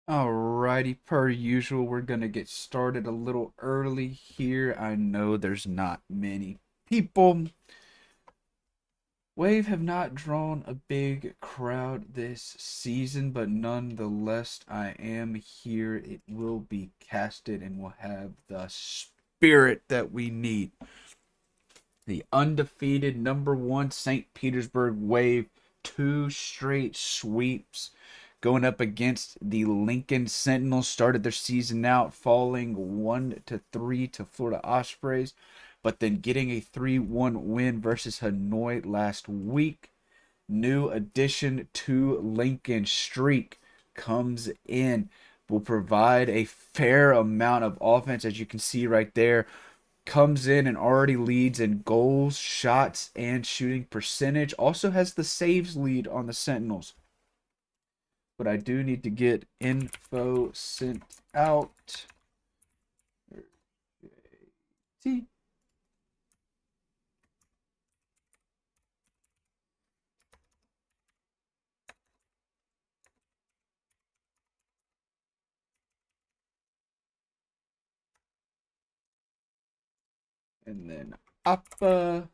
Alrighty, per usual, we're gonna get started a little early here. I know there's not many people. Wave have not drawn a big crowd this season, but nonetheless, I am here. It will be casted and will have the spirit that we need. The undefeated number one St. Petersburg Wave, two straight sweeps going up against the Lincoln Sentinels. Started their season out falling 1-3 to Florida Ospreys, but then getting a 3-1 win versus Hanoi last week. New addition to Lincoln Streak comes in, will provide a fair amount of offense, as you can see right there. Comes in and already leads in goals, shots, and shooting percentage. Also has the saves lead on the Sentinels. But I do need to get info sent out. See? And then Appa.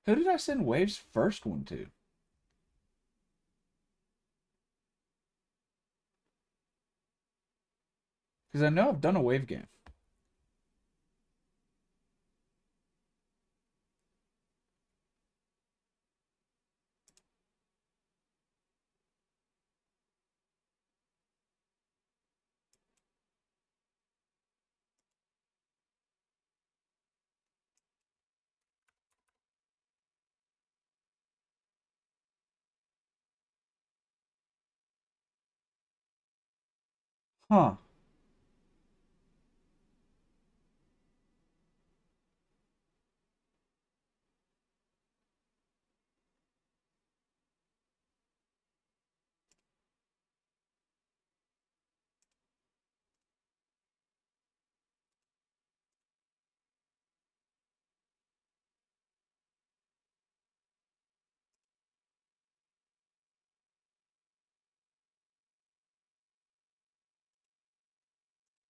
Who did I send Wave's first one to? Because I know I've done a Wave game. Huh.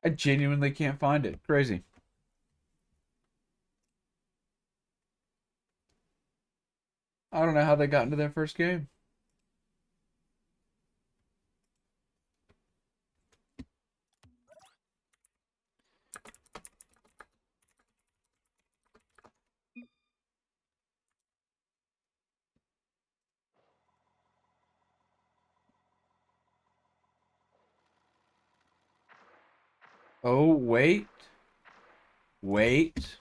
I genuinely can't find it. Crazy. I don't know how they got into their first game. Oh, wait. Wait.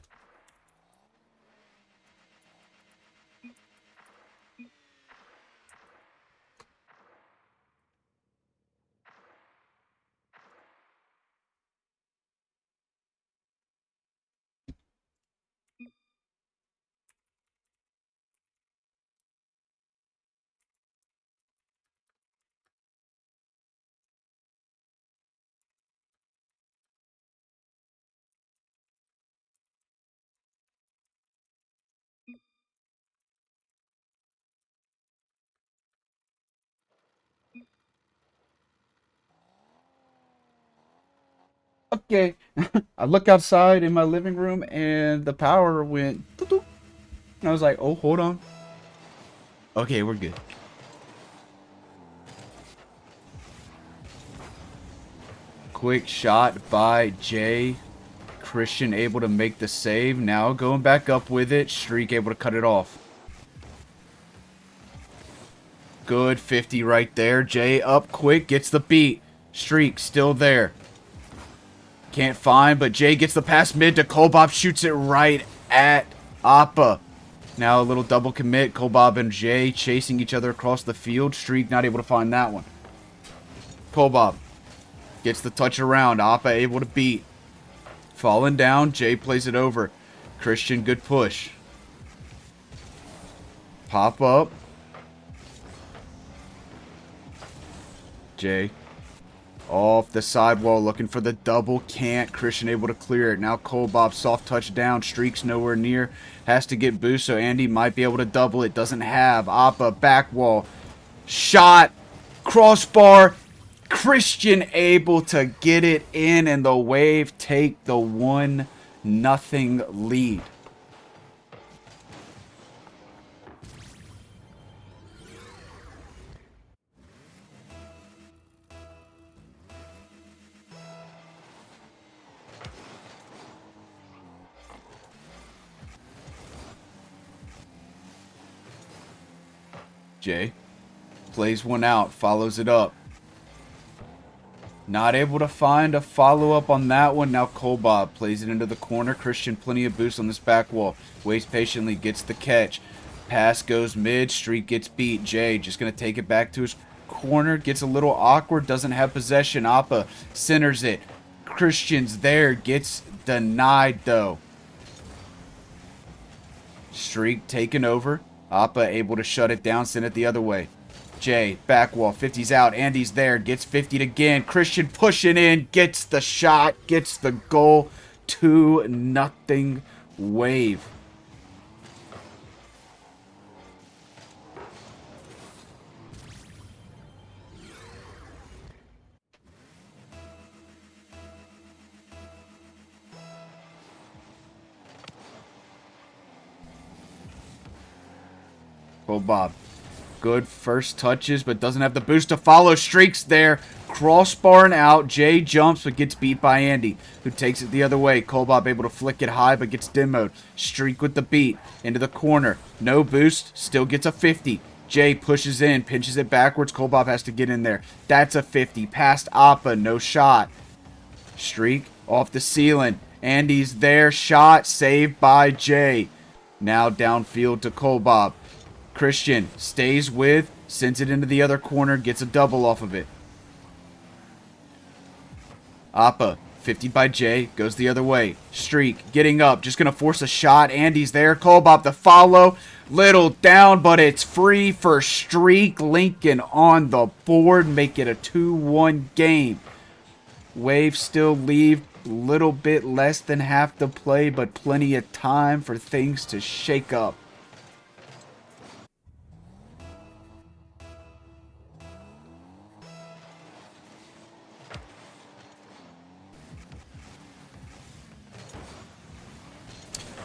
Okay. I look outside in my living room and the power went. Doop, doop. And I was like, oh, hold on. Okay, we're good. Quick shot by Jay. Christian able to make the save. Now going back up with it. Streak able to cut it off. Good 50 right there. Jay up quick. Gets the beat. Streak still there. Can't find, but Jay gets the pass mid to Kolbob. Shoots it right at Appa. Now a little double commit. Kolbob and Jay chasing each other across the field. Streak not able to find that one. Kolbob gets the touch around. Appa able to beat. Falling down. Jay plays it over. Christian, good push. Pop up. Jay. Off the sidewall, looking for the double. Can't. Christian able to clear it. Now Kolbob, soft touch down. Streak's nowhere near. Has to get boost, so Andy might be able to double it. Doesn't have. Appa, back wall. Shot. Crossbar. Christian able to get it in, and the Wave take the 1-0 lead. Jay plays one out, follows it up. Not able to find a follow-up on that one. Now Kolbob plays it into the corner. Christian, plenty of boost on this back wall. Waits patiently, gets the catch. Pass goes mid. Streak gets beat. Jay just going to take it back to his corner. Gets a little awkward. Doesn't have possession. Appa centers it. Christian's there. Gets denied, though. Streak taken over. Appa able to shut it down, send it the other way. Jay, back wall, 50's out. Andy's there, gets 50'd again. Christian pushing in, gets the shot, gets the goal. 2-0 Wave. Bob. Good first touches, but doesn't have the boost to follow. Streaks there. Crossbar and out. Jay jumps, but gets beat by Andy, who takes it the other way. Kolbob able to flick it high, but gets demoed. Streak with the beat. Into the corner. No boost. Still gets a 50. Jay pushes in, pinches it backwards. Kolbob has to get in there. That's a 50. Past Appa. No shot. Streak off the ceiling. Andy's there. Shot. Saved by Jay. Now downfield to Kolbob. Christian stays with, sends it into the other corner, gets a double off of it. Appa, 50 by Jay, goes the other way. Streak, getting up, just going to force a shot. Andy's there. Kolbob the follow. Little down, but it's free for Streak. Lincoln on the board, make it a 2-1 game. Wave still leave a little bit less than half the play, but plenty of time for things to shake up.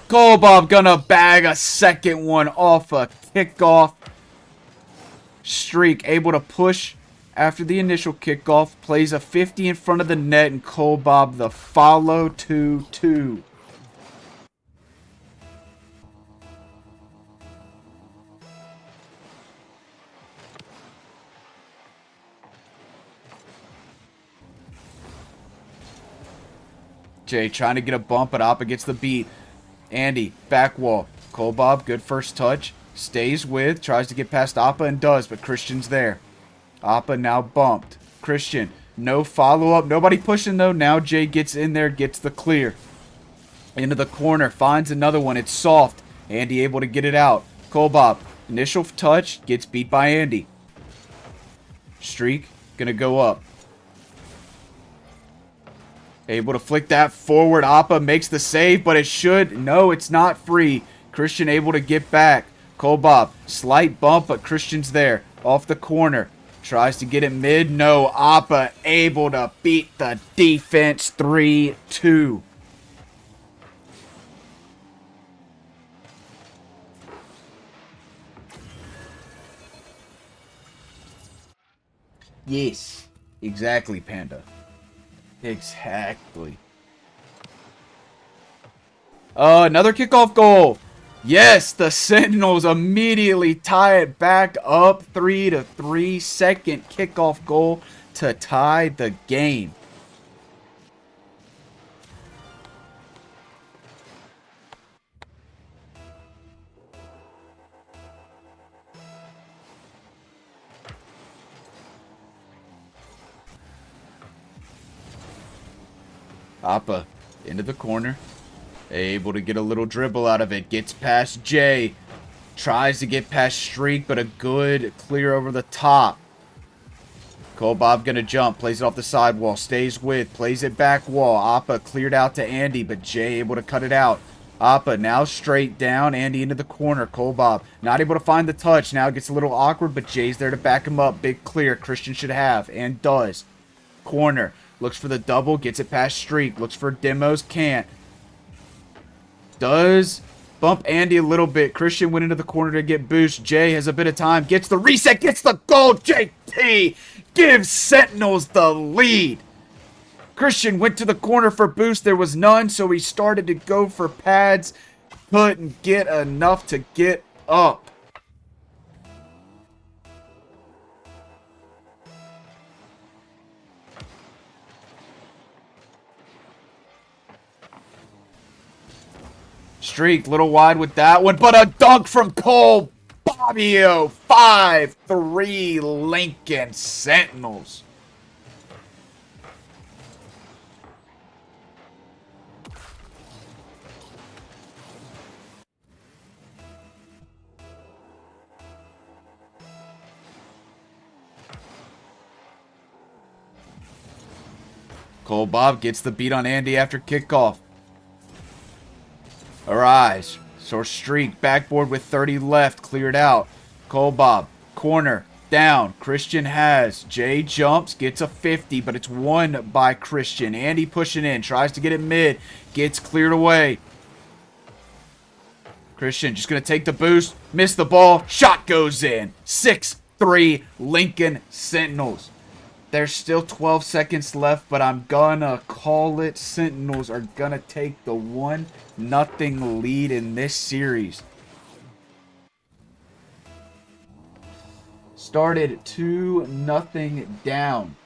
Kolbob gonna bag a second one off a kickoff. Streak able to push after the initial kickoff. Plays a 50 in front of the net, and Kolbob the follow 2-2. Jay trying to get a bump, but Appa gets the beat. Andy, back wall. Kolbob, good first touch. Stays with, tries to get past Appa and does, but Christian's there. Appa now bumped. Christian, no follow-up. Nobody pushing, though. Now Jay gets in there, gets the clear. Into the corner, finds another one. It's soft. Andy able to get it out. Kolbob, initial touch, gets beat by Andy. Streak, gonna go up. Able to flick that forward. Appa makes the save, but it should. No, it's not free. Christian able to get back. Kolbob, slight bump, but Christian's there. Off the corner. Tries to get it mid. No, Appa able to beat the defense 3-2. Yes, exactly, Panda. Exactly. Another kickoff goal. Yes, the Sentinels immediately tie it back up 3-3. Second kickoff goal to tie the game. Appa into the corner. Able to get a little dribble out of it. Gets past Jay. Tries to get past Streak, but a good clear over the top. Bob gonna jump, plays it off the sidewall, stays with, plays it back wall. Appa cleared out to Andy, but Jay able to cut it out. Appa now straight down, Andy into the corner. Bob not able to find the touch. Now it gets a little awkward, but Jay's there to back him up. Big clear, Christian should have, and does. Corner, looks for the double, gets it past Streak, looks for demos, can't. Does bump Andy a little bit. Christian went into the corner to get boost. Jay has a bit of time, gets the reset, gets the goal. JT gives Sentinels the lead. Christian went to the corner for boost. There was none, so he started to go for pads. Couldn't get enough to get up. Streak, little wide with that one, but a dunk from Cole Bobbio. 5-3 Lincoln Sentinels. Cole Bob gets the beat on Andy after kickoff. Arise. So Streak, backboard with 30 left, cleared out. Cole Bob, corner, down. Christian has. Jay jumps, gets a 50, but it's won by Christian. Andy pushing in, tries to get it mid, gets cleared away. Christian just going to take the boost, miss the ball, shot goes in. 6-3 Lincoln Sentinels. There's still 12 seconds left, but I'm gonna call it. Sentinels are gonna take the 1-0 lead in this series. Started 2-0 down.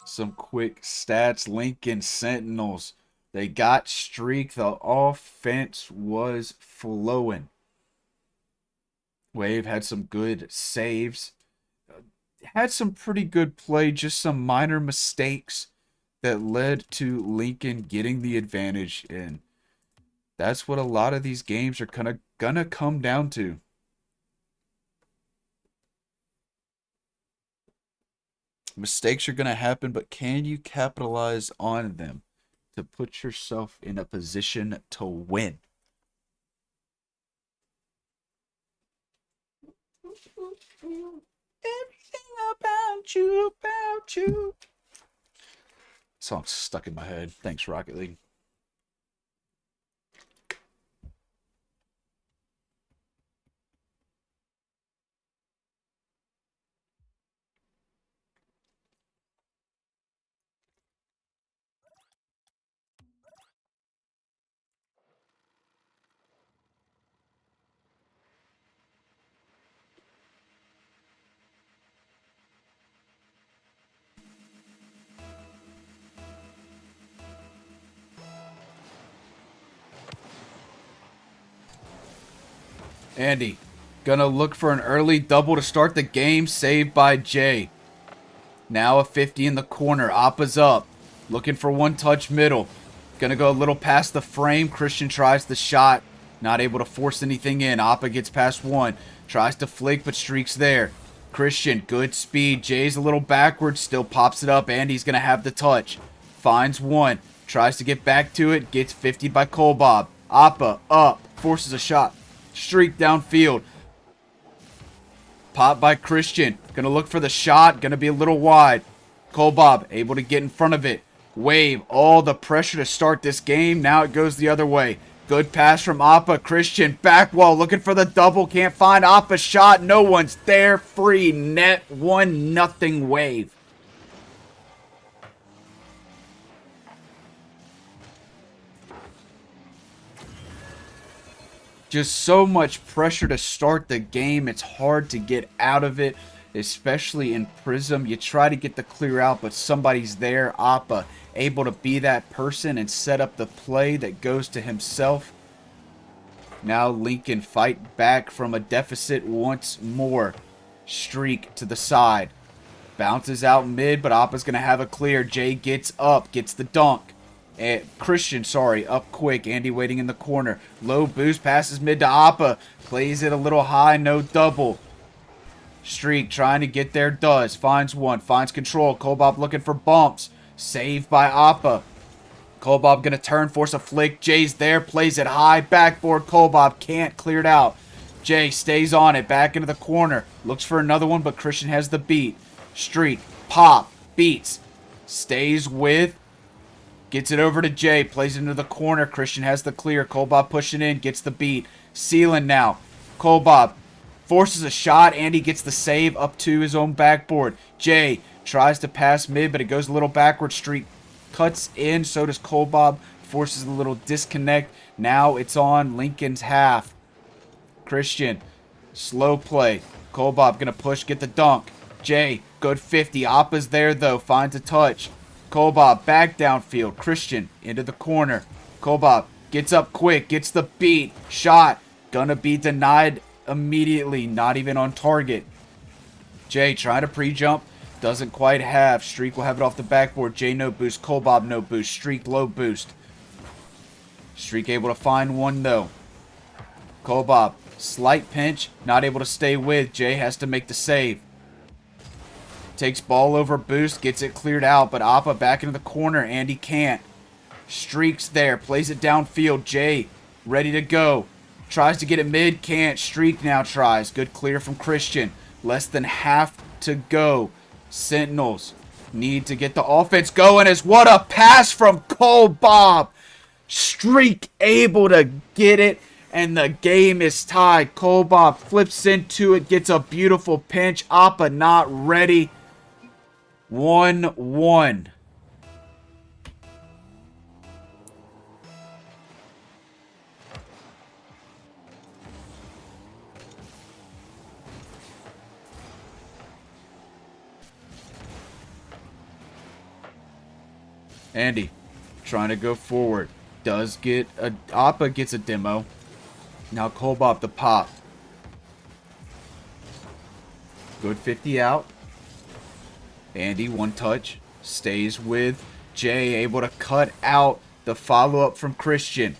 Some quick stats. Lincoln Sentinels. They got Streak. The offense was flowing. Wave had some good saves. Had some pretty good play. Just some minor mistakes that led to Lincoln getting the advantage. And that's what a lot of these games are gonna come down to. Mistakes are going to happen, but can you capitalize on them to put yourself in a position to win? Everything about you, about you. Song's stuck in my head. Thanks, Rocket League. Andy, gonna look for an early double to start the game, saved by Jay. Now a 50 in the corner, Appa's up, looking for one touch middle. Gonna go a little past the frame, Christian tries the shot, not able to force anything in. Appa gets past one, tries to flick, but Streak's there. Christian, good speed, Jay's a little backwards, still pops it up, Andy's gonna have the touch. Finds one, tries to get back to it, gets 50 by Cole Bob. Appa up, forces a shot. Streak downfield. Pop by Christian. Gonna look for the shot. Gonna be a little wide. Cole Bob able to get in front of it. Wave. All the pressure to start this game. Now it goes the other way. Good pass from Appa. Christian back wall looking for the double. Can't find Appa's shot. No one's there. Free net. 1-0 Wave. Just so much pressure to start the game. It's hard to get out of it, especially in Prism. You try to get the clear out, but somebody's there. Appa able to be that person and set up the play that goes to himself. Now Lincoln fight back from a deficit once more. Streak to the side. Bounces out mid, but Appa's going to have a clear. Jay gets up, gets the dunk. Christian, sorry, up quick. Andy waiting in the corner. Low boost, passes mid to Appa. Plays it a little high, no double. Streak trying to get there, does. Finds one, finds control. Kobob looking for bumps. Saved by Appa. Kobob gonna turn, force a flick. Jay's there, plays it high. Backboard, Kobob can't, cleared out. Jay stays on it, back into the corner. Looks for another one, but Christian has the beat. Streak, pop, beats. Stays with. Gets it over to Jay, plays it into the corner. Christian has the clear. Kobob pushing in, gets the beat. Sealing now. Kobob forces a shot. Andy gets the save up to his own backboard. Jay tries to pass mid, but it goes a little backward. Streak cuts in, so does Kobob. Forces a little disconnect. Now it's on Lincoln's half. Christian, slow play. Kobob gonna push, get the dunk. Jay, good 50. Appa's there though, finds a touch. Kobob back downfield. Christian into the corner. Kobob gets up quick, gets the beat. Shot, gonna be denied immediately, not even on target. Jay trying to pre-jump, doesn't quite have. Streak will have it off the backboard. Jay no boost, Kobob no boost. Streak low boost. Streak able to find one though. Kobob, slight pinch, not able to stay with. Jay has to make the save. Takes ball over boost, gets it cleared out, but Appa back into the corner. Andy can't. Streak's there, plays it downfield. Jay ready to go. Tries to get it mid, can't. Streak now tries. Good clear from Christian. Less than half to go. Sentinels need to get the offense going as what a pass from Kobob. Streak able to get it, and the game is tied. Kobob flips into it, gets a beautiful pinch. Appa not ready. 1-1. Andy trying to go forward. Does get a... Appa gets a demo. Now Kobob the pop. Good 50 out. Andy, one touch. Stays with Jay. Able to cut out the follow-up from Christian.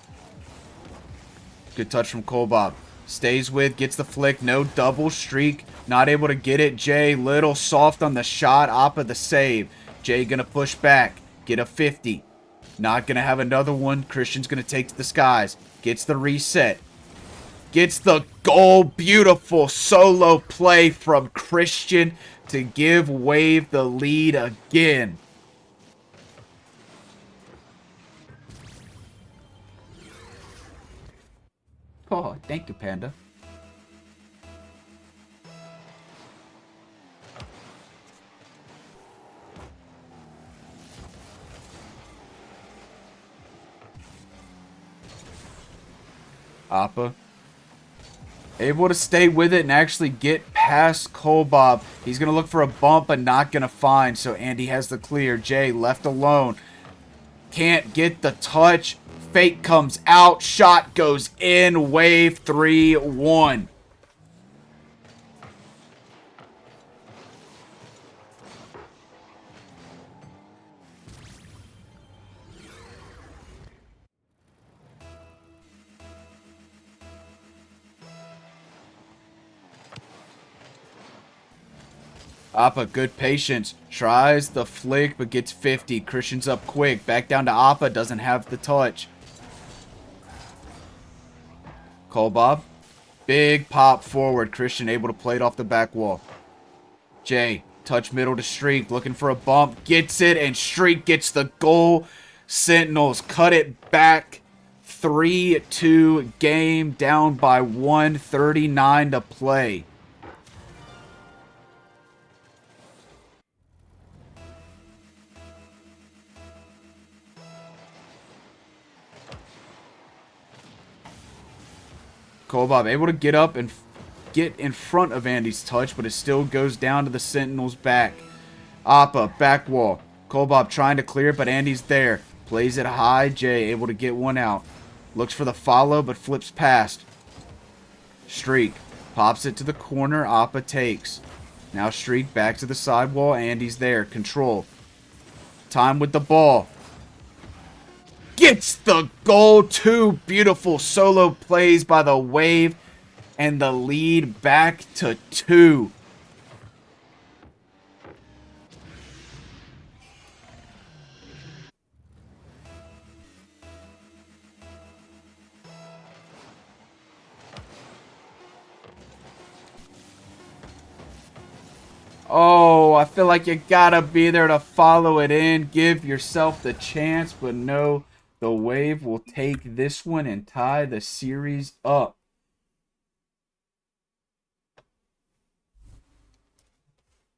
Good touch from Kobob. Stays with, gets the flick. No double. Streak. Not able to get it. Jay, little soft on the shot. Appa the save. Jay gonna push back. Get a 50. Not gonna have another one. Christian's gonna take to the skies. Gets the reset. Gets the goal. Beautiful solo play from Christian to give Wave the lead again. Oh, thank you, Panda. Appa able to stay with it and actually get past Kobob. He's going to look for a bump but not going to find, so Andy has the clear. Jay left alone. Can't get the touch. Fake comes out. Shot goes in. Wave 3-1. Appa, good patience. Tries the flick, but gets 50. Christian's up quick. Back down to Appa. Doesn't have the touch. Kobob. Big pop forward. Christian able to play it off the back wall. Jay, touch middle to Streak. Looking for a bump. Gets it, and Streak gets the goal. Sentinels cut it back. 3-2 game. Down by 1:39 to play. Kobob able to get up and get in front of Andy's touch, but it still goes down to the Sentinel's back. Appa, back wall. Kobob trying to clear it, but Andy's there. Plays it high. Jay able to get one out. Looks for the follow, but flips past. Streak. Pops it to the corner. Appa takes. Now Streak back to the sidewall. Andy's there. Control. Time with the ball. Gets the goal. 2 beautiful solo plays by the Wave. And the lead back to 2. Oh, I feel like you gotta be there to follow it in. Give yourself the chance, but no, the Wave will take this one and tie the series up.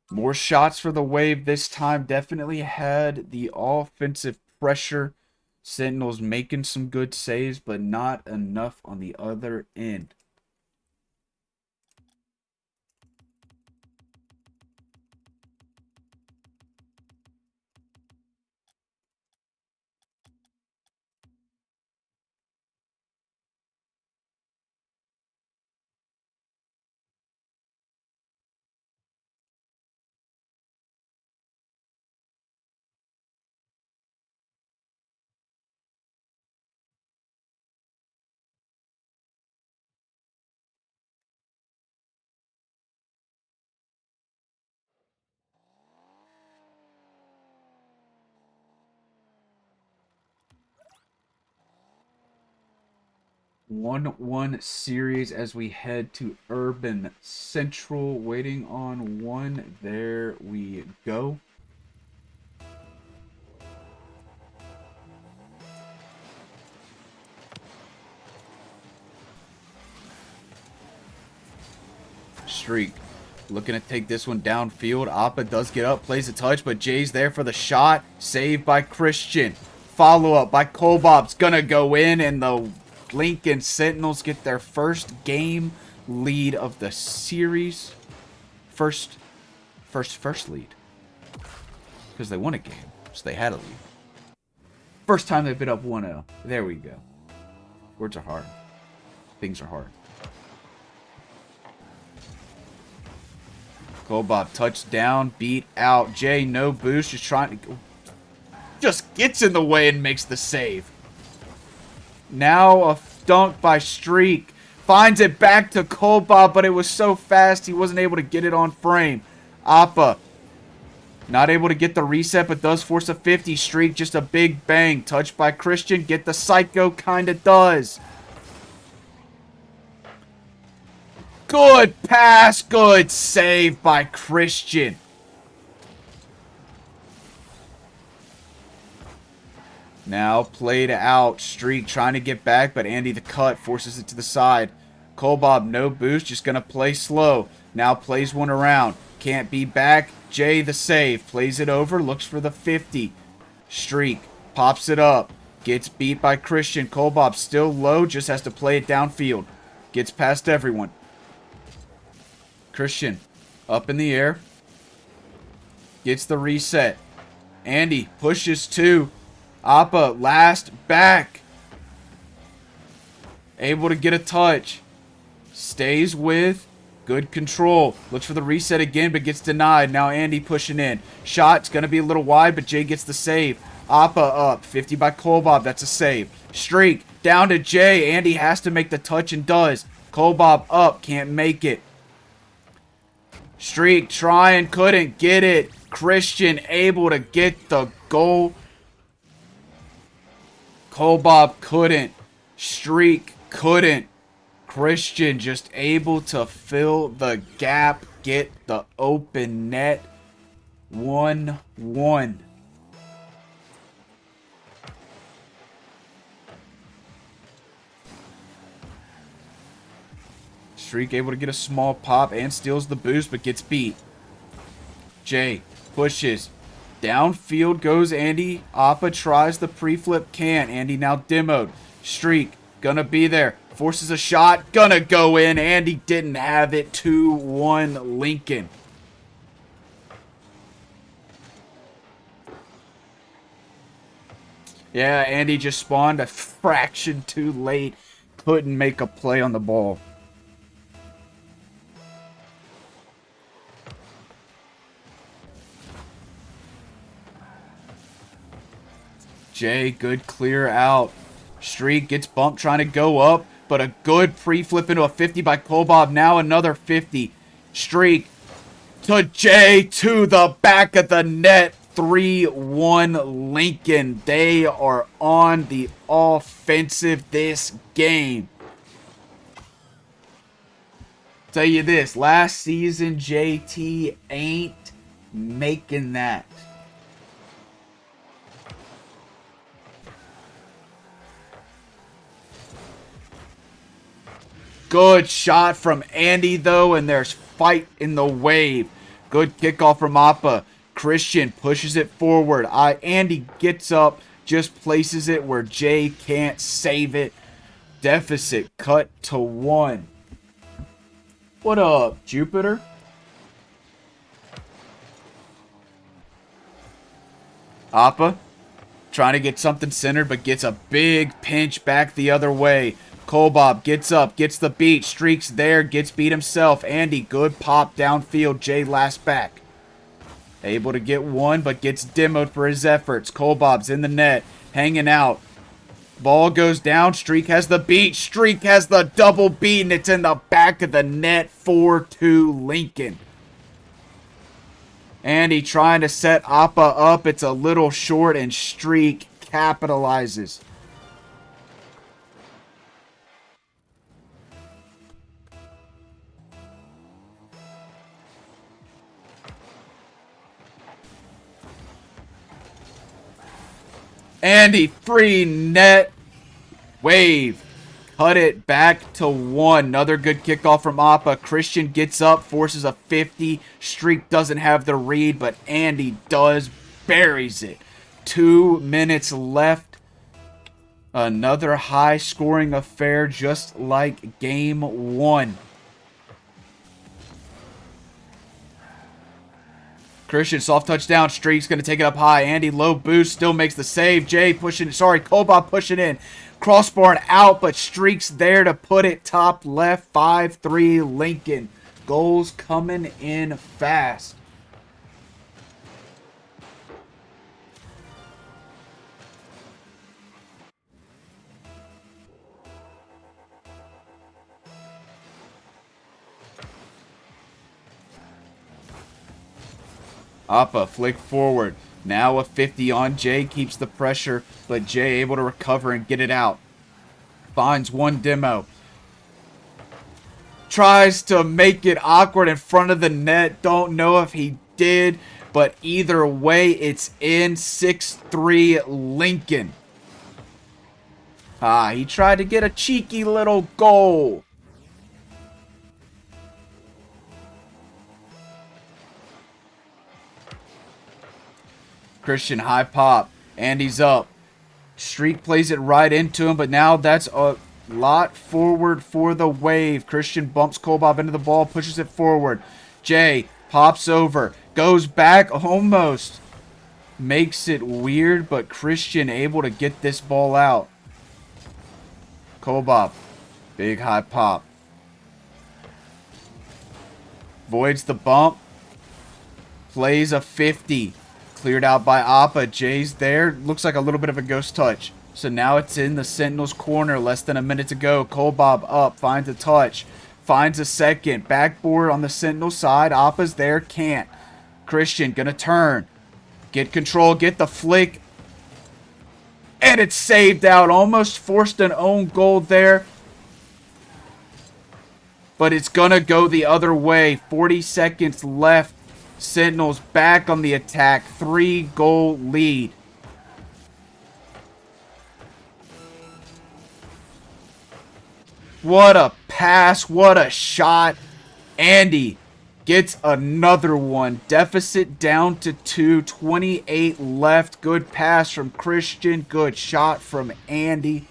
More shots for the Wave this time. Definitely had the offensive pressure. Sentinels making some good saves, but not enough on the other end. One series as we head to Urban Central. Waiting on one. There we go. Streak. Looking to take this one downfield. Appa does get up, plays a touch, but Jay's there for the shot. Saved by Christian. Follow up by Kolbob's gonna go in, and the Lincoln Sentinels get their first game lead of the series. First lead. Because they won a game, so they had a lead. First time they've been up 1-0. There we go. Words are hard. Things are hard. Kolbob touchdown, beat out. Jay, no boost, just trying to... Just gets in the way and makes the save. Now a dunk by Streak. Finds it back to Kolbob, but it was so fast he wasn't able to get it on frame. Appa. Not able to get the reset, but does force a 50. Streak, just a big bang. Touched by Christian. Get the psycho, kinda does. Good pass, good save by Christian. Now played out. Streak trying to get back, but Andy the cut forces it to the side. Kolbob, no boost, just going to play slow. Now plays one around. Can't be back. Jay the save. Plays it over, looks for the 50. Streak pops it up. Gets beat by Christian. Kolbob still low, just has to play it downfield. Gets past everyone. Christian, up in the air. Gets the reset. Andy pushes 2. Appa, last back. Able to get a touch. Stays with. Good control. Looks for the reset again, but gets denied. Now Andy pushing in. Shot's going to be a little wide, but Jay gets the save. Appa up. 50 by Kolbob. That's a save. Streak down to Jay. Andy has to make the touch and does. Kolbob up. Can't make it. Streak trying, couldn't get it. Christian able to get the goal. Kolbob couldn't. Streak couldn't. Christian just able to fill the gap, get the open net. 1-1. Streak able to get a small pop and steals the boost, but gets beat. Jay pushes. Downfield goes Andy. Appa tries the pre-flip. Can't. Andy now demoed. Streak. Gonna be there. Forces a shot. Gonna go in. Andy didn't have it. 2-1 Lincoln. Yeah, Andy just spawned a fraction too late. Couldn't make a play on the ball. Jay, good clear out. Streak gets bumped trying to go up, but a good pre-flip into a 50 by Kobob. Now another 50. Streak to Jay to the back of the net. 3-1 Lincoln. They are on the offensive this game. Tell you this, last season JT ain't making that. Good shot from Andy, though, and there's fight in the wave. Good kickoff from Appa. Christian pushes it forward. Andy gets up, just places it where Jay can't save it. Deficit cut to 1. What up, Jupiter? Appa trying to get something centered, but gets a big pinch back the other way. Kobob gets up, gets the beat, streaks there, gets beat himself. Andy, good pop downfield. Jay last back. Able to get one, but gets demoed for his efforts. Kobob's in the net, hanging out. Ball goes down. Streak has the beat. Streak has the double beat, and it's in the back of the net. 4-2 Lincoln. Andy trying to set Appa up. It's a little short, and Streak capitalizes. Andy, free net. Wave. Cut it back to 1. Another good kickoff from Appa. Christian gets up, forces a 50. Streak doesn't have the read, but Andy does. Buries it. 2 minutes left. Another high-scoring affair just like Game 1. Christian, soft touchdown. Streak's going to take it up high. Andy, low boost, still makes the save. Jay pushing, Kobob pushing in. Crossbar and out, but Streak's there to put it top left. 5-3 Lincoln. Goals coming in fast. Appa, flick forward. Now a 50 on Jay. Keeps the pressure, but Jay able to recover and get it out. Finds one demo. Tries to make it awkward in front of the net. Don't know if he did, but either way, it's in. 6-3 Lincoln. He tried to get a cheeky little goal. Christian, high pop. Andy's up. Streak plays it right into him, but now that's a lot forward for the wave. Christian bumps Kobob into the ball, pushes it forward. Jay pops over, goes back almost. Makes it weird, but Christian able to get this ball out. Kobob, big high pop. Voids the bump. Plays a 50. Cleared out by Appa. Jay's there. Looks like a little bit of a ghost touch. So now it's in the Sentinels corner. Less than a minute to go. Kobob up. Finds a touch. Finds a second. Backboard on the Sentinel side. Appa's there. Can't. Christian gonna turn. Get control. Get the flick. And it's saved out. Almost forced an own goal there. But it's gonna go the other way. 40 seconds left. Sentinels back on the attack. 3-goal lead. What a pass. What a shot. Andy gets another one. Deficit down to 2. 28 left. Good pass from Christian. Good shot from Andy.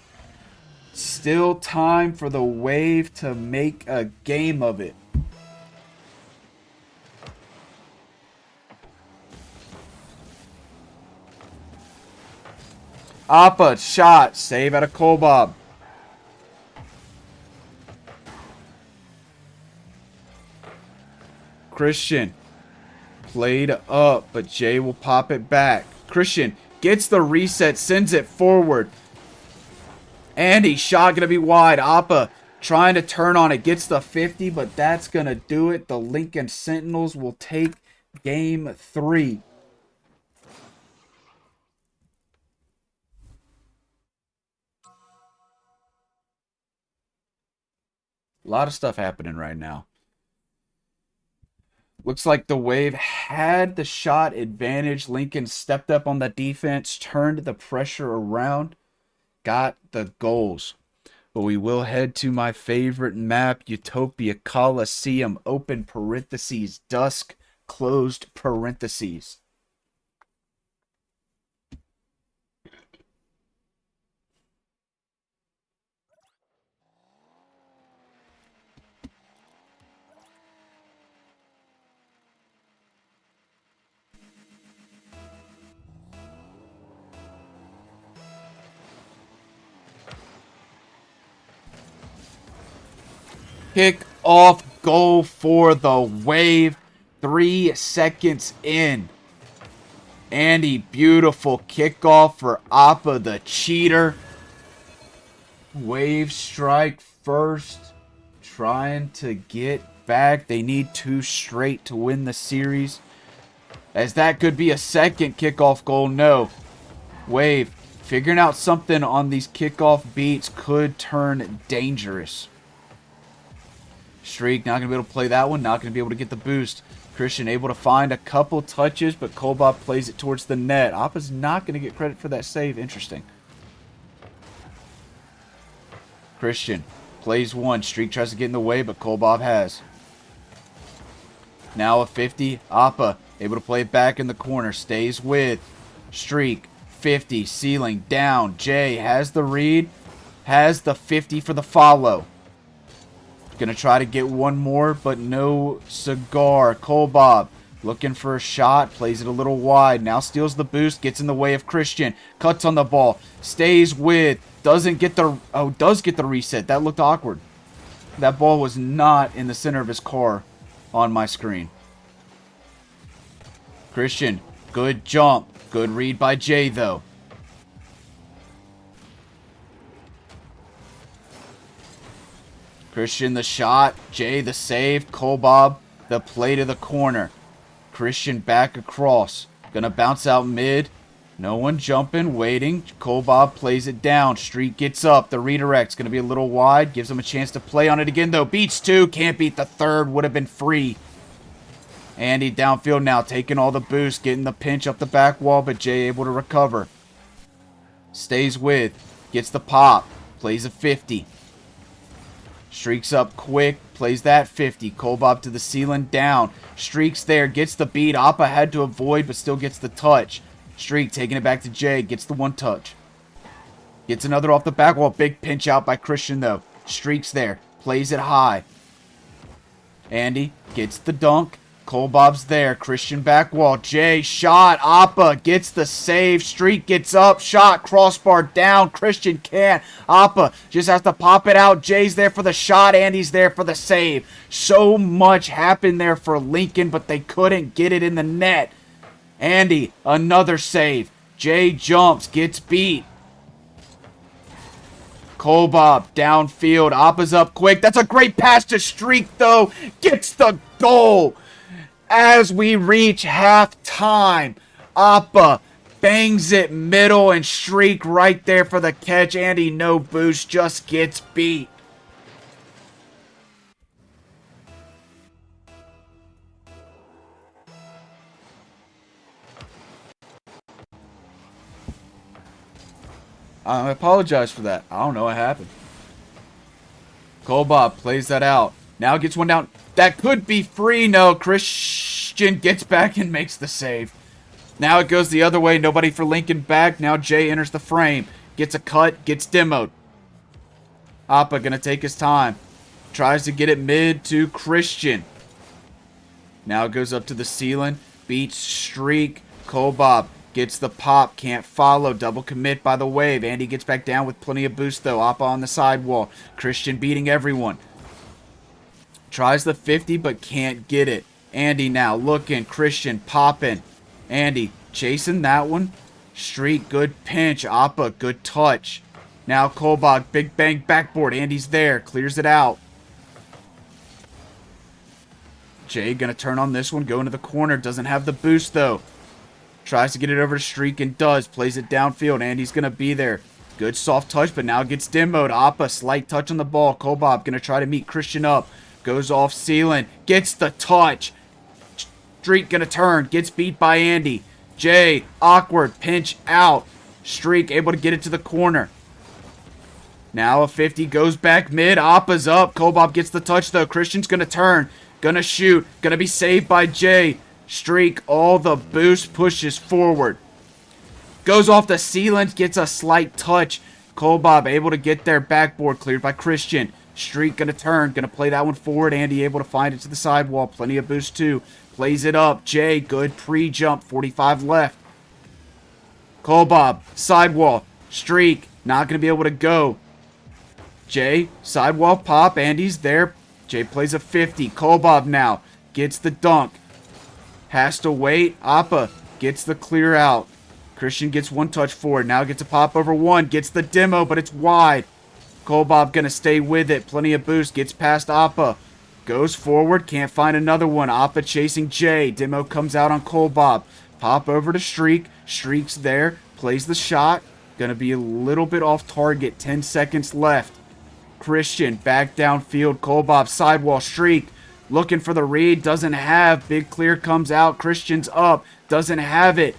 Still time for the Wave to make a game of it. Appa, shot. Save out of Kobob. Christian. Played up, but Jay will pop it back. Christian gets the reset, sends it forward. Andy, shot going to be wide. Appa trying to turn on it, gets the 50, but that's going to do it. The Lincoln Sentinels will take game 3. A lot of stuff happening right now. Looks like the Wave had the shot advantage. Lincoln stepped up on the defense, turned the pressure around, got the goals. But we will head to my favorite map, Utopia Coliseum, open parentheses, dusk, closed parentheses. Kick off goal for the Wave. 3 seconds in. Andy, beautiful kickoff for Appa the cheater. Wave strike first. Trying to get back. They need 2 straight to win the series. As that could be a second kickoff goal. No. Wave figuring out something on these kickoff beats could turn dangerous. Streak, not going to be able to play that one. Not going to be able to get the boost. Christian able to find a couple touches, but Kobab plays it towards the net. Appa's not going to get credit for that save. Interesting. Christian plays one. Streak tries to get in the way, but Kobab has. Now a 50. Appa able to play it back in the corner. Stays with Streak. 50. Ceiling down. Jay has the read. Has the 50 for the follow. Gonna try to get one more, but no cigar. Kobab looking for a shot. Plays it a little wide. Now steals the boost. Gets in the way of Christian. Cuts on the ball. Stays with. Doesn't get the... Oh, does get the reset. That looked awkward. That ball was not in the center of his car on my screen. Christian. Good jump. Good read by Jay, though. Christian the shot. Jay the save. Kobab the play to the corner. Christian back across. Gonna bounce out mid. No one jumping. Waiting. Kobab plays it down. Streak gets up. The redirect's gonna be a little wide. Gives him a chance to play on it again though. Beats 2. Can't beat the 3rd. Would have been free. Andy downfield now. Taking all the boost. Getting the pinch up the back wall. But Jay able to recover. Stays with. Gets the pop. Plays a 50. Streaks up quick, plays that 50. Kobab to the ceiling, down. Streaks there, gets the beat. Appa had to avoid, but still gets the touch. Streak taking it back to Jay, gets the 1 touch. Gets another off the back wall. Big pinch out by Christian, though. Streaks there, plays it high. Andy gets the dunk. Kobab's there. Christian back wall. Jay, shot. Appa gets the save. Streak gets up. Shot. Crossbar down. Christian can't. Appa just has to pop it out. Jay's there for the shot. Andy's there for the save. So much happened there for Lincoln, but they couldn't get it in the net. Andy, another save. Jay jumps. Gets beat. Kobab downfield. Appa's up quick. That's a great pass to Streak, though. Gets the goal. As we reach halftime, Appa bangs it middle and Streak right there for the catch. Andy, no boost, just gets beat. I apologize for that. I don't know what happened. Kobab plays that out. Now gets one down. That could be free. No, Christian gets back and makes the save. Now it goes the other way. Nobody for Lincoln back. Now Jay enters the frame. Gets a cut. Gets demoed. Appa gonna take his time. Tries to get it mid to Christian. Now it goes up to the ceiling. Beats Streak. Kobab gets the pop. Can't follow. Double commit by the Wave. Andy gets back down with plenty of boost though. Appa on the sidewall. Christian beating everyone. Tries the 50, but can't get it. Andy now looking. Christian popping. Andy chasing that one. Streak, good pinch. Appa, good touch. Now Kolbog, big bang backboard. Andy's there, clears it out. Jay gonna turn on this one, go into the corner. Doesn't have the boost though. Tries to get it over to Streak and does. Plays it downfield. Andy's gonna be there. Good soft touch, but now gets demoed. Appa, slight touch on the ball. Kolbog gonna try to meet Christian up. Goes off ceiling. Gets the touch. Streak gonna turn. Gets beat by Andy. Jay, awkward. Pinch out. Streak able to get it to the corner. Now a 50 goes back mid. Appa's up. Kolbog gets the touch though. Christian's gonna turn. Gonna shoot. Gonna be saved by Jay. Streak, all the boost pushes forward. Goes off the ceiling. Gets a slight touch. Kolbog able to get there. Backboard cleared by Christian. Streak gonna turn. Gonna play that one forward. Andy able to find it to the sidewall. Plenty of boost too. Plays it up. Jay, good pre-jump. 45 left. Kolbog, sidewall. Streak, not gonna be able to go. Jay, sidewall pop. Andy's there. Jay plays a 50. Kolbog now gets the dunk. Has to wait. Appa gets the clear out. Christian gets one touch forward. Now gets a pop over one. Gets the demo, but it's wide. Kolbog gonna stay with it. Plenty of boost. Gets past Appa. Goes forward. Can't find another one. Appa chasing Jay. Demo comes out on Kolbog. Pop over to Streak. Streak's there. Plays the shot. Gonna be a little bit off target. 10 seconds left. Christian back downfield. Kolbog sidewall. Streak looking for the read. Doesn't have. Big clear comes out. Christian's up. Doesn't have it.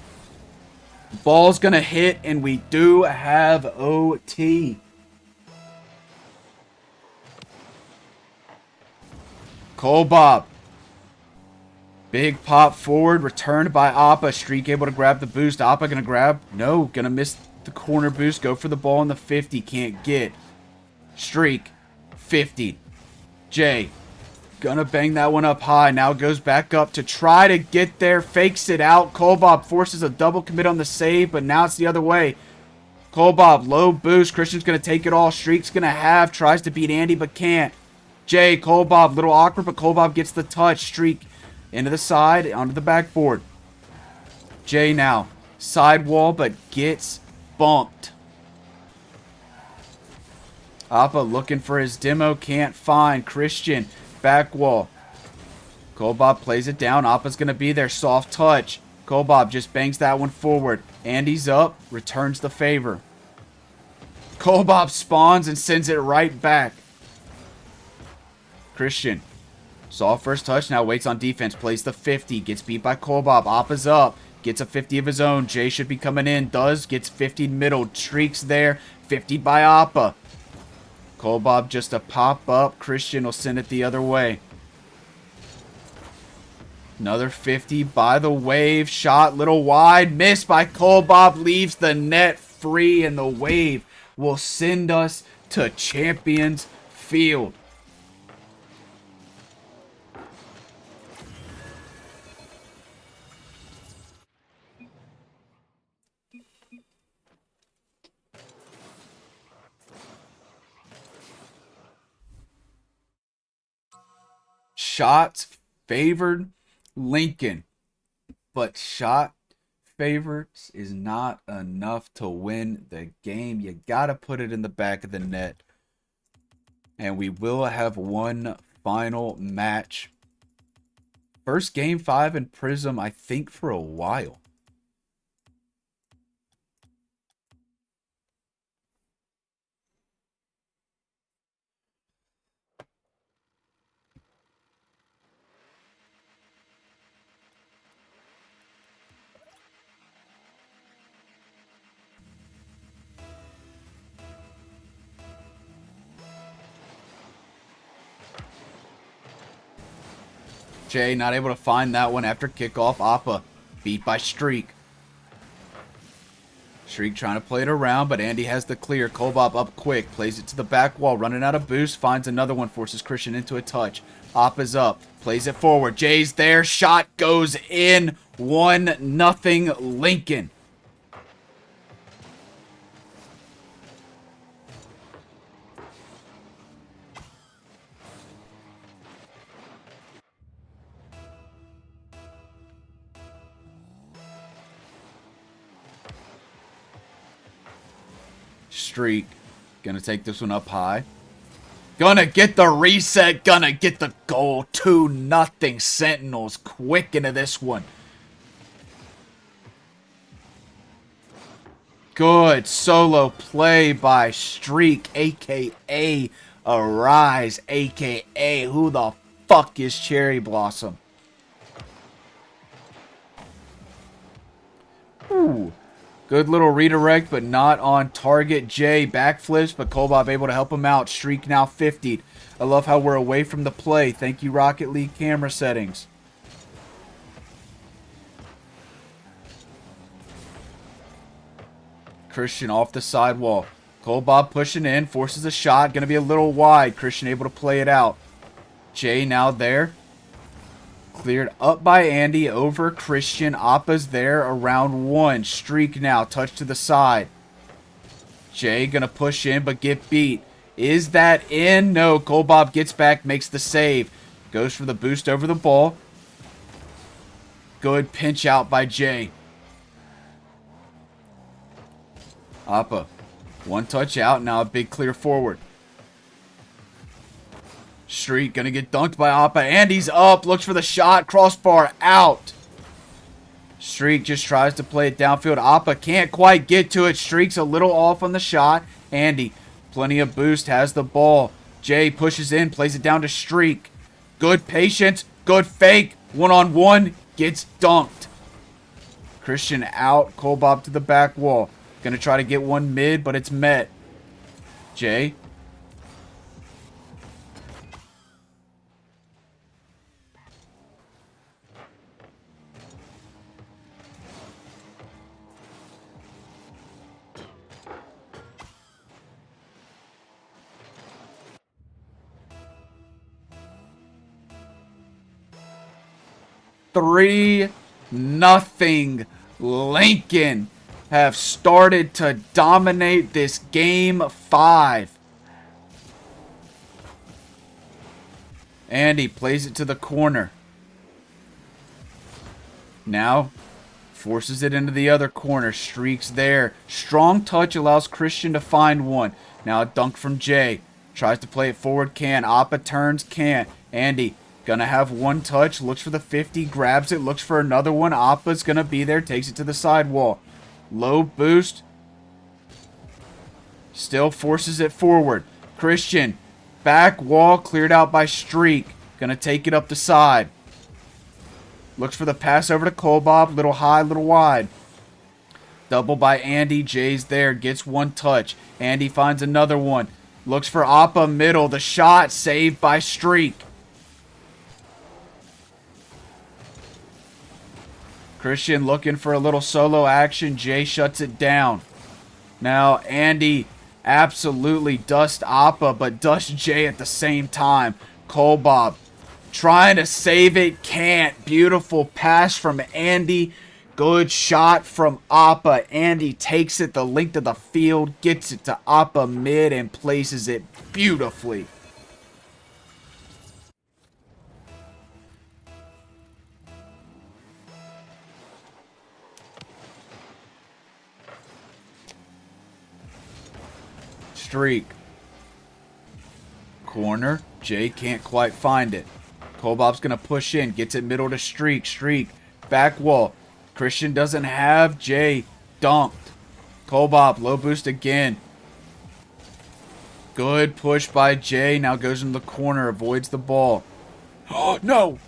Ball's gonna hit, and we do have OT. Kolbog. Big pop forward. Returned by Appa. Streak able to grab the boost. Appa gonna grab. No. Gonna miss the corner boost. Go for the ball in the 50. Can't get. Streak. 50. Jay. Gonna bang that one up high. Now goes back up to try to get there. Fakes it out. Kolbog forces a double commit on the save, but now it's the other way. Kolbog, low boost. Christian's gonna take it all. Streak's gonna have. Tries to beat Andy, but can't. Jay, Kolbog, little awkward, but Kolbog gets the touch. Streak into the side, onto the backboard. Jay now. Sidewall, but gets bumped. Appa looking for his demo. Can't find. Christian. Back wall. Kolbog plays it down. Appa's going to be there. Soft touch. Kolbog just bangs that one forward. Andy's up. Returns the favor. Kolbog spawns and sends it right back. Christian. Saw first touch. Now waits on defense. Plays the 50. Gets beat by Kolbog. Appa's up. Gets a 50 of his own. Jay should be coming in. Does. Gets 50 middle. Streaks there. 50 by Appa. Kolbog just a pop up. Christian will send it the other way. Another 50 by the wave. Shot little wide. Missed by Kolbog. Leaves the net free. And the wave will send us to Champions Field. Shots favored Lincoln, but shot favorites is not enough to win the game. You gotta put it in the back of the net, and we will have one final match. First game 5 in Prism, I think, for a while. Jay not able to find that one after kickoff. Appa beat by Streak. Streak trying to play it around, but Andy has the clear. Kolbog up quick. Plays it to the back wall. Running out of boost. Finds another one. Forces Christian into a touch. Appa's up. Plays it forward. Jay's there. Shot goes in. 1-0 Lincoln. Streak. Gonna take this one up high. Gonna get the reset. Gonna get the goal. 2-0 Sentinels. Quick into this one. Good solo play by Streak, a.k.a. Arise, a.k.a. who the fuck is Cherry Blossom? Ooh. Good little redirect, but not on target. Jay backflips, but Kolbob able to help him out. Streak now 50'd. I love how we're away from the play. Thank you, Rocket League camera settings. Christian off the sidewall. Kolbob pushing in, forces a shot. Going to be a little wide. Christian able to play it out. Jay now there. Cleared up by Andy over Christian. Appa's there around 1. Streak now. Touch to the side. Jay going to push in but get beat. Is that in? No. Kolbob gets back. Makes the save. Goes for the boost over the ball. Good pinch out by Jay. Appa. 1 touch out. Now a big clear forward. Streak gonna get dunked by Appa. Andy's up. Looks for the shot. Crossbar out. Streak just tries to play it downfield. Appa can't quite get to it. Streak's a little off on the shot. Andy, plenty of boost, has the ball. Jay pushes in, plays it down to Streak. Good patience. Good fake. 1-on-1. Gets dunked. Christian out. Kolbob to the back wall. Gonna try to get one mid, but it's met. Jay. Three nothing. Lincoln have started to dominate this game 5. Andy plays it to the corner. Now forces it into the other corner. Streaks there. Strong touch allows Christian to find one. Now a dunk from Jay. Tries to play it forward. Can. Appa turns. Can't. Andy gonna have 1 touch. Looks for the 50. Grabs it. Looks for another one. Appa's gonna be there. Takes it to the sidewall. Low boost. Still forces it forward. Christian. Back wall cleared out by Streak. Gonna take it up the side. Looks for the pass over to Kolbob. Little high, little wide. Double by Andy. Jay's there. Gets 1 touch. Andy finds another one. Looks for Appa middle. The shot saved by Streak. Christian looking for a little solo action. Jay shuts it down. Now Andy absolutely dusts Appa, but dusts Jay at the same time. Kolbob trying to save it. Can't. Beautiful pass from Andy. Good shot from Appa. Andy takes it the length of the field. Gets it to Appa mid and places it beautifully. Streak. Corner. Jay can't quite find it. Kolbob's going to push in. Gets it middle to Streak. Streak. Back wall. Christian doesn't have. Jay dunked. Kolbob. Low boost again. Good push by Jay. Now goes in the corner. Avoids the ball. Oh, no.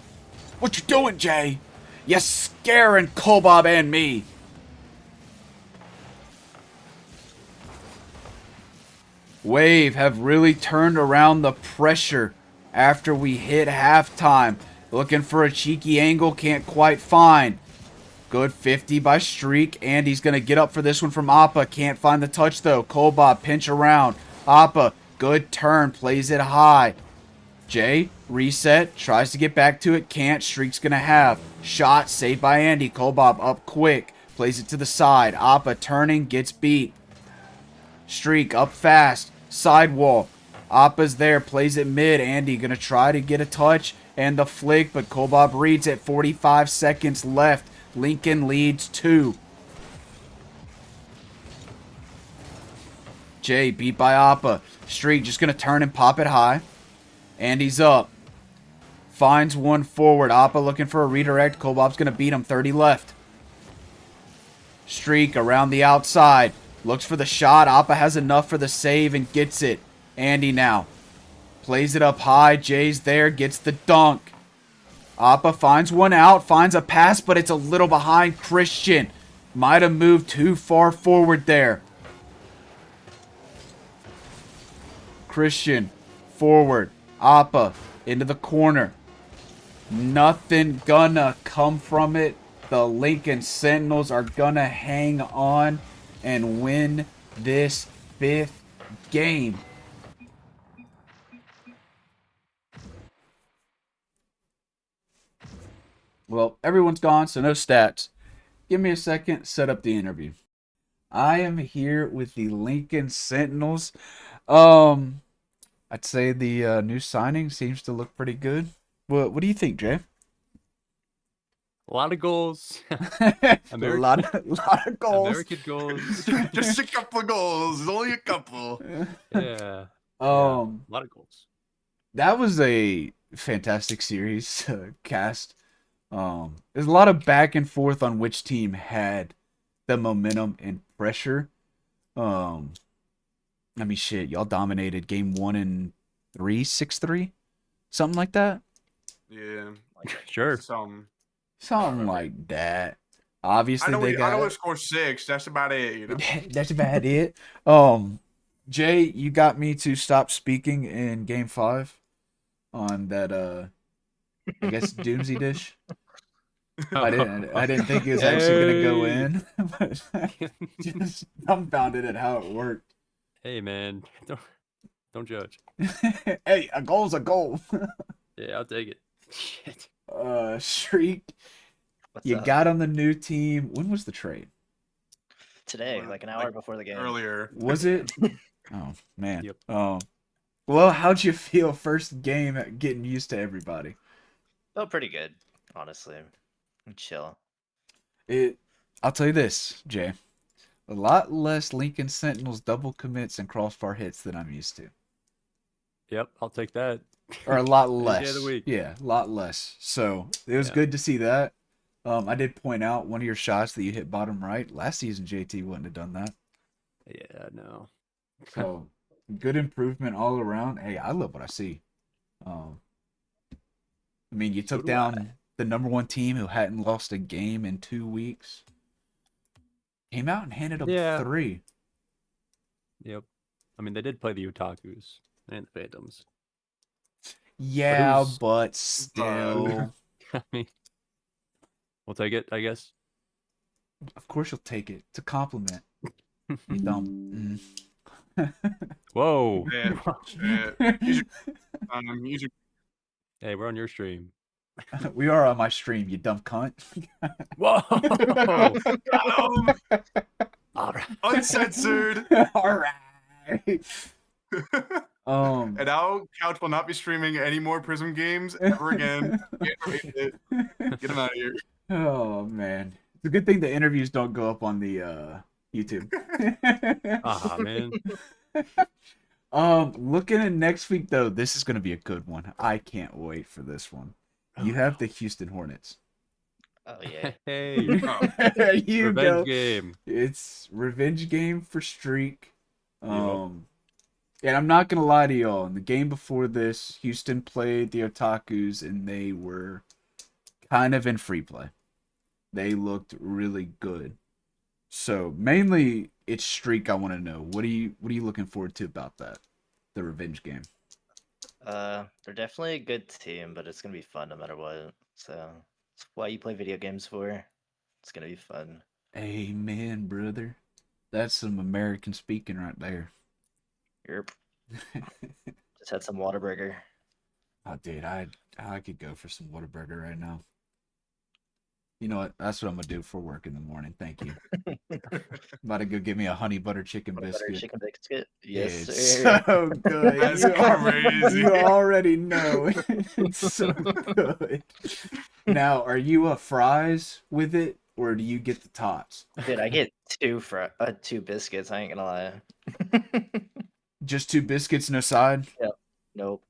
What you doing, Jay? You're scaring Kolbob and me. Wave have really turned around the pressure after we hit halftime. Looking for a cheeky angle, can't quite find. Good 50 by Streak. Andy's going to get up for this one from Appa. Can't find the touch though. Kolbob pinch around. Appa, good turn, plays it high. Jay, reset, tries to get back to it, can't. Streak's going to have. Shot, saved by Andy. Kolbob up quick, plays it to the side. Appa turning, gets beat. Streak up fast. Sidewall. Appa's there. Plays it mid. Andy going to try to get a touch and the flick, but Kolbob reads it. 45 seconds left. Lincoln leads 2. Jay beat by Appa. Streak just going to turn and pop it high. And he's up. Finds one forward. Appa looking for a redirect. Kobob's going to beat him. 30 left. Streak around the outside. Looks for the shot. Appa has enough for the save and gets it. Andy now. Plays it up high. Jay's there. Gets the dunk. Appa finds one out. Finds a pass, but it's a little behind Christian. Might have moved too far forward there. Christian. Forward. Appa. Into the corner. Nothing gonna come from it. The Lincoln Sentinels are gonna hang on and win this 5th game. Well, everyone's gone, so no stats. Give me a second, set up the interview. I am here with the Lincoln Sentinels. I'd say the new signing seems to look pretty good. What do you think, Jay? A lot of goals. A lot of goals. American goals. Just a couple of goals. Only a couple. Yeah. A lot of goals. That was a fantastic series cast. There's a lot of back and forth on which team had the momentum and pressure. I mean, shit, y'all dominated game 1 and 3, 6-3, something like that. Yeah, Sure. Something like that. Obviously, I know got. we scored 6. That's about it. You know. That's about it. Jay, you got me to stop speaking in game 5 on that. I guess Doomsy dish. I didn't think it was actually gonna go in, but just dumbfounded at how it worked. Hey man, don't judge. Hey, a goal's a goal. Yeah, I'll take it. Shit. Shriek, you got on the new team. When was the trade? Today, like an hour before the game. Earlier. Was it? Oh man. Yep. Well, how'd you feel first game at getting used to everybody? Felt pretty good, honestly. Chill. I'll tell you this, Jay. A lot less Lincoln Sentinels double commits and crossbar hits than I'm used to. Yep, I'll take that. Or a lot Any less. day of the week. Yeah, a lot less. So it was good to see that. I did point out one of your shots that you hit bottom right. Last season, JT wouldn't have done that. Yeah, no. So good improvement all around. Hey, I love what I see. I mean, you took down the number 1 team who hadn't lost a game in 2 weeks. Came out and handed them 3. Yep. I mean, they did play the Otakus and the Phantoms. Yeah, but still. I mean, we'll take it, I guess. Of course you'll take it. It's a compliment. You dumb. Whoa. Hey, we're on your stream. We are on my stream, you dumb cunt. Whoa. All right. Uncensored. All right. And now Couch will not be streaming any more Prism games ever again. Get him out of here. Oh man, it's a good thing the interviews don't go up on the YouTube. Man. Looking at next week though, this is gonna be a good one. I can't wait for this one. You have the Houston Hornets. Oh yeah. Hey. There you go. Revenge game. It's revenge game for Streak. And I'm not gonna lie to y'all. In the game before this, Houston played the Otakus, and they were kind of in free play. They looked really good. So mainly, it's Streak. I want to know what are you looking forward to about that, the revenge game? They're definitely a good team, but it's gonna be fun no matter what. So that's why you play video games for. It's gonna be fun. Amen, brother. That's some American speaking right there. Yep. Just had some Whataburger. Oh, dude, I could go for some Whataburger right now. You know what? That's what I'm gonna do for work in the morning. Thank you. About to go get me a honey butter chicken biscuit. Butter chicken biscuit. Yes, It's sir. so good. That's crazy. You already know it's so good. Now, are you a fries with it, or do you get the tots? Dude, I get two biscuits. I ain't gonna lie. Just 2 biscuits, no side? Yep. Nope.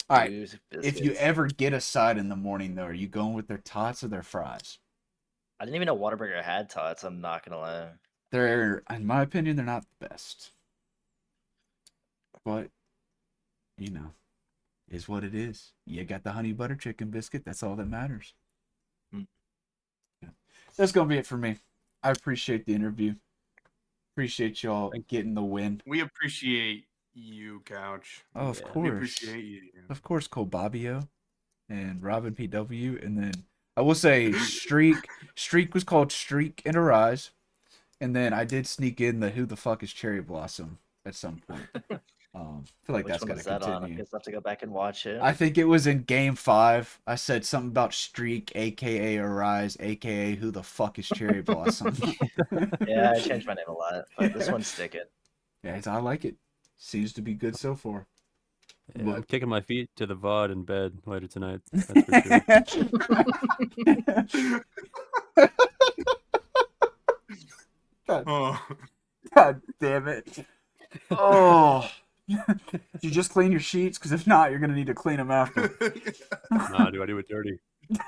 All right. Two If you biscuits. ever get a side in the morning, though, are you going with their tots or their fries? I didn't even know Whataburger had tots. I'm not gonna lie. They're, in my opinion, they're not the best. But, you know, is what it is. You got the honey butter chicken biscuit. That's all that matters. Mm. Yeah. That's going to be it for me. I appreciate the interview. Appreciate y'all getting the win. We appreciate you, Couch. Oh, of Yeah. course. We appreciate you. Of course, Cole Bobbio and Robin PW. And then I will say Streak. Streak was called Streak and Arise. And then I did sneak in the Who the Fuck is Cherry Blossom at some point. I feel like Which that's one got to was that on? I continue. guess I'll have to go back and watch it. I think it was in Game 5. I said something about Streak, aka Arise, aka Who the Fuck is Cherry Blossom. Yeah, I changed my name a lot, but this one's sticking. Yeah, I like it. Seems to be good so far. Yeah, But- I'm kicking my feet to the VOD in bed later tonight. That's for sure. Oh. God damn it. Oh. Did you just clean your sheets? Because if not, you're going to need to clean them after. Nah, dude, I do it dirty.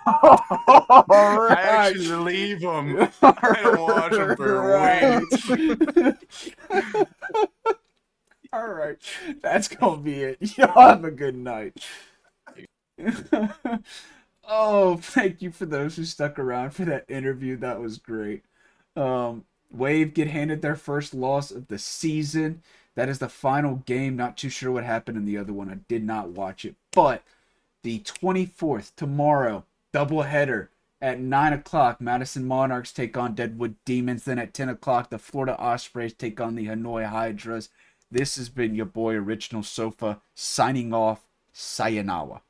All right. I actually leave them. I don't watch them for weeks. All right. That's going to be it. Y'all have a good night. Oh, thank you for those who stuck around for that interview. That was great. Wave get handed their first loss of the season. That is the final game. Not too sure what happened in the other one. I did not watch it. But the 24th, tomorrow, doubleheader at 9 o'clock. Madison Monarchs take on Deadwood Demons. Then at 10 o'clock, the Florida Ospreys take on the Hanoi Hydras. This has been your boy, Original Sofa, signing off. Sayonara.